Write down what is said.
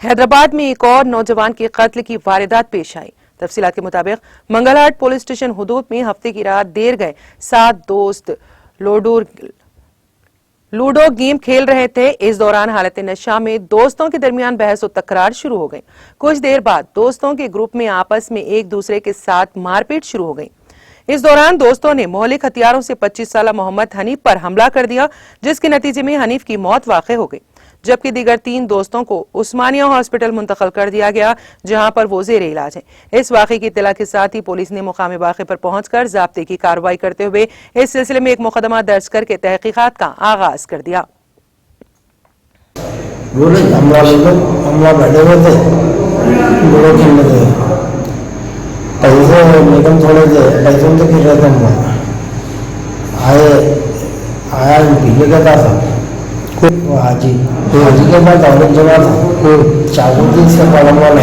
हैदराबाद में एक और नौजवान के कत्ल की वारदात पेश आई। तफसीलात के मुताबिक मंगलहाट पुलिस स्टेशन हुदूद में हफ्ते की रात देर गए 7 दोस्त लूडो गेम खेल रहे थे। इस दौरान हालत नशा में दोस्तों के दरमियान बहस और तकरार शुरू हो गई। कुछ देर बाद दोस्तों के ग्रुप में आपस में एक दूसरे के साथ मारपीट शुरू हो गई। इस दौरान दोस्तों ने मौलिक हथियारों से 25 साला मोहम्मद हनीफ पर हमला कर दिया, जिसके नतीजे में हनीफ की मौत वाक़ हो गई, जबकि दीगर 3 दोस्तों को उस्मानिया हॉस्पिटल मुंतकिल कर दिया गया, जहां पर वो जेर इलाज है। इस वाक़े की इत्तला के साथ ही पुलिस ने मुकामी वाक़े पर पहुंचकर ज़ाब्ते की कार्रवाई करते हुए इस सिलसिले में एक मुकदमा दर्ज करके तहकीकात का आगाज कर दिया। हमला बैठे हुए थे, लूडो खेल रहे थे, पैसे निकल थोड़े थे, पैसों से खेल रहे थे। हम आया पीले का था हाजी के बाद औरत जगह था चाकू थी, इसका कलम वाला